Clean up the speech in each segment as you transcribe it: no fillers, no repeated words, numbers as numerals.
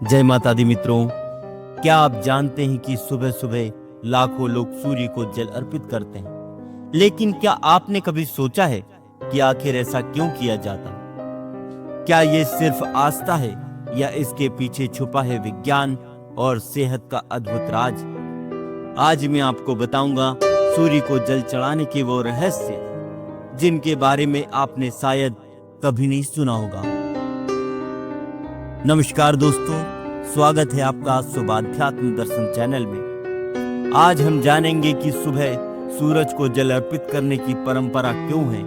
जय माता दी मित्रों, क्या आप जानते हैं कि सुबह सुबह लाखों लोग सूर्य को जल अर्पित करते हैं, लेकिन क्या आपने कभी सोचा है कि आखिर ऐसा क्यों किया जाता है? क्या ये सिर्फ आस्था है या इसके पीछे छुपा है विज्ञान और सेहत का अद्भुत राज? आज मैं आपको बताऊंगा सूर्य को जल चढ़ाने के वो रहस्य जिनके बारे में आपने शायद कभी नहीं सुना होगा। नमस्कार दोस्तों, स्वागत है आपका शुभाध्यात्म दर्शन चैनल में। आज हम जानेंगे कि सुबह सूरज को जल अर्पित करने की परंपरा क्यों है,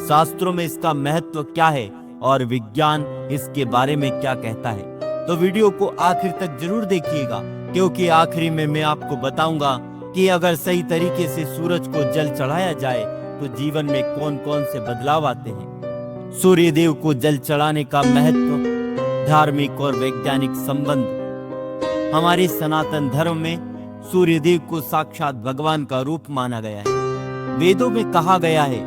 शास्त्रों में इसका महत्व क्या है और विज्ञान इसके बारे में क्या कहता है। तो वीडियो को आखिर तक जरूर देखिएगा, क्योंकि आखिरी में मैं आपको बताऊंगा कि अगर सही तरीके से सूरज को जल चढ़ाया जाए तो जीवन में कौन कौन से बदलाव आते हैं। सूर्य देव को जल चढ़ाने का महत्व, धार्मिक और वैज्ञानिक संबंध। हमारे सनातन धर्म में सूर्य देव को साक्षात भगवान का रूप माना गया है। वेदों में कहा गया है,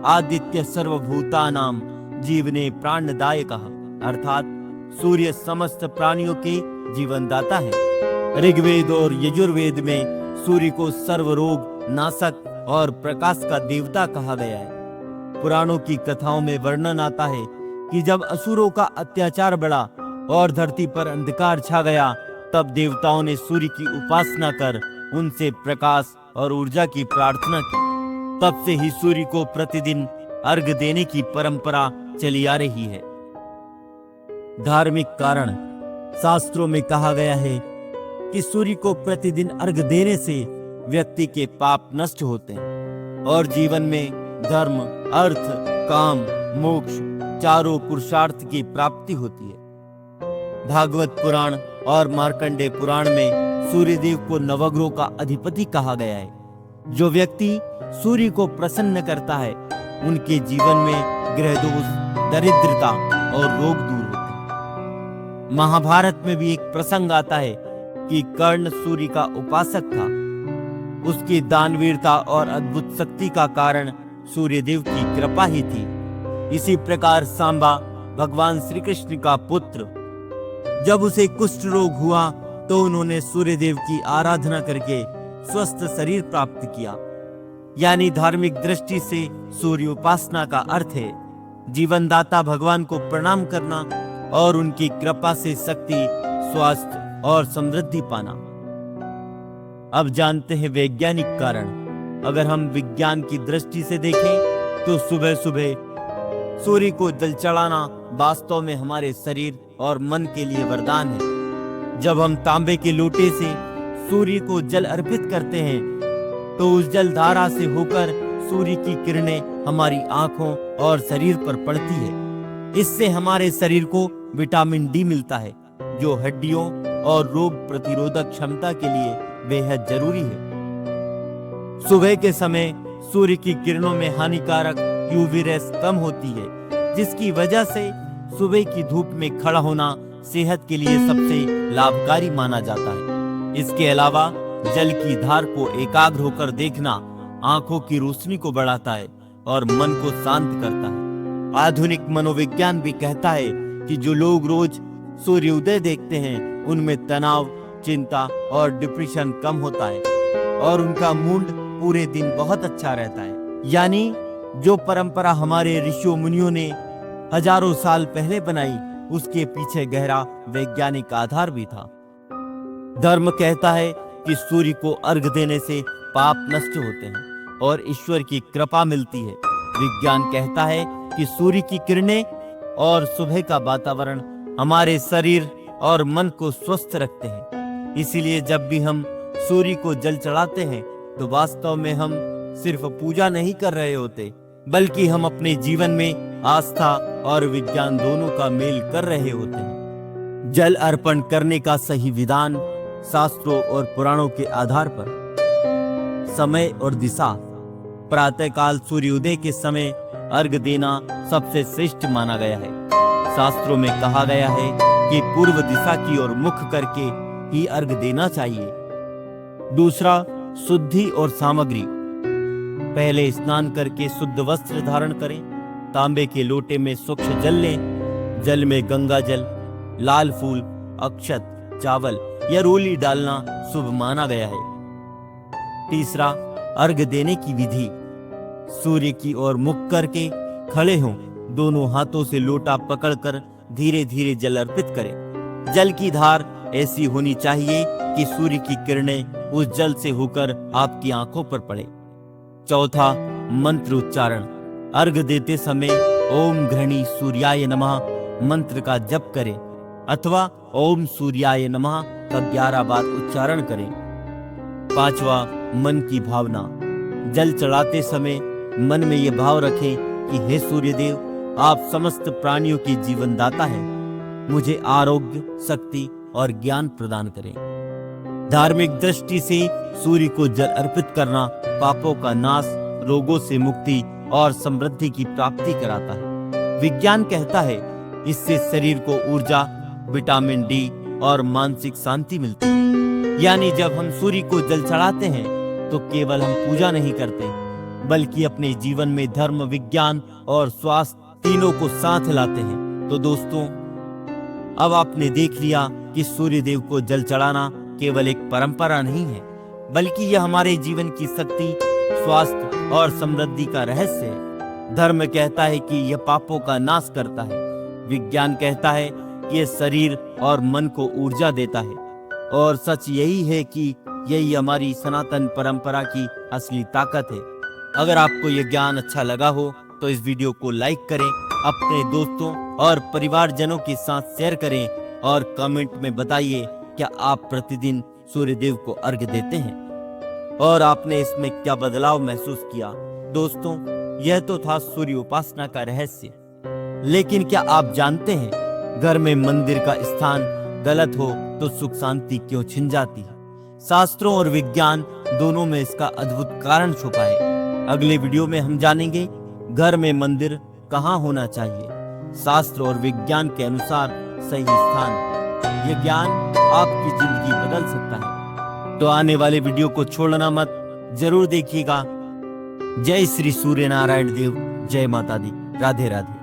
आदित्य सर्वभूतानां जीवने प्राणदायकः, अर्थात सूर्य समस्त प्राणियों के जीवनदाता है। ऋग्वेद और यजुर्वेद में सूर्य को सर्वरोग नाशक और प्रकाश का देवता कहा गया है। पुराणों की कथाओं में वर्णन आता है कि जब असुरों का अत्याचार बढ़ा और धरती पर अंधकार छा गया, तब देवताओं ने सूर्य की उपासना कर उनसे प्रकाश और ऊर्जा की प्रार्थना की। तब से ही सूर्य को प्रतिदिन अर्घ देने की परंपरा चली आ रही है। धार्मिक कारण, शास्त्रों में कहा गया है कि सूर्य को प्रतिदिन अर्घ देने से व्यक्ति के पाप नष्ट होते हैं और जीवन में धर्म, अर्थ, काम, मोक्ष चारों पुरुषार्थ की प्राप्ति होती है। भागवत पुराण और मार्कंडेय पुराण में सूर्य देव को नवग्रहों का अधिपति कहा गया है। जो व्यक्ति सूर्य को प्रसन्न करता है, उनके जीवन में ग्रह दोष, दरिद्रता और रोग दूर होते हैं। महाभारत में भी एक प्रसंग आता है कि कर्ण सूर्य का उपासक था। उसकी दानवीरता और अद्भुत शक्ति का कारण सूर्य देव की कृपा ही थी। इसी प्रकार सांबा, भगवान श्री कृष्ण का पुत्र, जब उसे कुष्ठ रोग हुआ तो उन्होंने सूर्य देव की आराधना करके स्वस्थ शरीर प्राप्त किया। यानी धार्मिक दृष्टि से सूर्य उपासना का अर्थ है जीवनदाता भगवान को प्रणाम करना और उनकी कृपा से शक्ति, स्वास्थ्य और समृद्धि पाना। अब जानते हैं वैज्ञानिक कारण। अगर हम विज्ञान की दृष्टि से देखें तो सुबह सुबह सूर्य को जल चढ़ाना वास्तव में हमारे शरीर और मन के लिए वरदान है। जब हम तांबे के लोटे से सूर्य को जल अर्पित करते हैं तो उस जल धारा से होकर सूर्य की किरणें हमारी आंखों और शरीर पर पड़ती है। इससे हमारे शरीर को विटामिन डी मिलता है, जो हड्डियों और रोग प्रतिरोधक क्षमता के लिए बेहद जरूरी है। सुबह के समय सूर्य की किरणों में हानिकारक यूवी रेस कम होती है, जिसकी वजह से सुबह की धूप में खड़ा होना सेहत के लिए सबसे लाभकारी माना जाता है। इसके अलावा जल की धार को एकाग्र होकर देखना आंखों की रोशनी को बढ़ाता है और मन को शांत करता है। आधुनिक मनोविज्ञान भी कहता है कि जो लोग रोज सूर्योदय देखते हैं, उनमें तनाव, चिंता और डिप्रेशन कम होता है और उनका मूड पूरे दिन बहुत अच्छा रहता है। यानी जो परंपरा हमारे ऋषियों मुनियों ने हजारों साल पहले बनाई, उसके पीछे गहरा वैज्ञानिक आधार भी था। धर्म कहता है कि सूर्य को अर्घ देने से पाप नष्ट होते हैं और ईश्वर की कृपा मिलती है। विज्ञान कहता है कि सूर्य की किरणें और सुबह का वातावरण हमारे शरीर और मन को स्वस्थ रखते हैं। इसीलिए जब भी हम सूर्य को जल चढ़ाते हैं तो वास्तव में हम सिर्फ पूजा नहीं कर रहे होते, बल्कि हम अपने जीवन में आस्था और विज्ञान दोनों का मेल कर रहे होते हैं। जल अर्पण करने का सही विधान, शास्त्रों और पुराणों के आधार पर। समय और दिशा, प्रातःकाल सूर्योदय के समय अर्घ देना सबसे श्रेष्ठ माना गया है। शास्त्रों में कहा गया है कि पूर्व दिशा की ओर मुख करके ही अर्घ देना चाहिए। दूसरा, शुद्धि और सामग्री। पहले स्नान करके शुद्ध वस्त्र धारण करें। तांबे के लोटे में स्वच्छ जल लें। जल में गंगा जल, लाल फूल अक्षत, चावल या रोली डालना शुभ माना गया है। तीसरा, अर्घ देने की विधि। सूर्य की ओर मुख करके खड़े हों, दोनों हाथों से लोटा पकड़कर धीरे धीरे जल अर्पित करें। जल की धार ऐसी होनी चाहिए कि सूर्य की किरणें उस जल से होकर आपकी आंखों पर पड़े। चौथा, मंत्र उच्चारण। अर्घ देते समय ओम घृणी सूर्याय नमः मंत्र का जप करें अथवा ओम सूर्याय नमः का 11 बार उच्चारण करें। पांचवा, मन की भावना। जल चढ़ाते समय मन में यह भाव रखें कि हे सूर्यदेव, आप समस्त प्राणियों के जीवन दाता हैं, मुझे आरोग्य, शक्ति और ज्ञान प्रदान करें। धार्मिक दृष्टि से सूर्य को जल अर्पित करना पापों का नाश, रोगों से मुक्ति और समृद्धि की प्राप्ति कराता है। विज्ञान कहता है इससे शरीर को ऊर्जा, विटामिन डी और मानसिक शांति मिलती है। यानी जब हम सूर्य को जल चढ़ाते हैं तो केवल हम पूजा नहीं करते, बल्कि अपने जीवन में धर्म, विज्ञान और स्वास्थ्य तीनों को साथ लाते हैं। तो दोस्तों, अब आपने देख लिया कि सूर्य देव को जल चढ़ाना केवल एक परंपरा नहीं है, बल्कि यह हमारे जीवन की शक्ति, स्वास्थ्य और समृद्धि का रहस्य है। धर्म कहता है कि यह पापों का नाश करता है। विज्ञान कहता है कि यह शरीर और मन को ऊर्जा देता है। और सच यही है कि यही हमारी सनातन परंपरा की असली ताकत है। अगर आपको यह ज्ञान अच्छा लगा हो तो इस वीडियो को लाइक करें, अपने दोस्तों और परिवारजनों के साथ शेयर करें और कमेंट में बताइए क्या आप प्रतिदिन सूर्यदेव को अर्घ्य देते हैं और आपने इसमें क्या बदलाव महसूस किया। दोस्तों, यह तो था सूर्य उपासना का रहस्य, लेकिन क्या आप जानते हैं घर में मंदिर का स्थान गलत हो तो सुख शांति क्यों छिन जाती है? शास्त्रों और विज्ञान दोनों में इसका अद्भुत कारण छुपा है। अगले वीडियो में हम जानेंगे घर में मंदिर कहाँ होना चाहिए, शास्त्र और विज्ञान के अनुसार सही स्थान। यह ज्ञान आपकी जिंदगी बदल सकता है। तो आने वाले वीडियो को छोड़ना मत, जरूर देखिएगा। जय श्री सूर्य नारायण देव, जय माता दी, राधे राधे।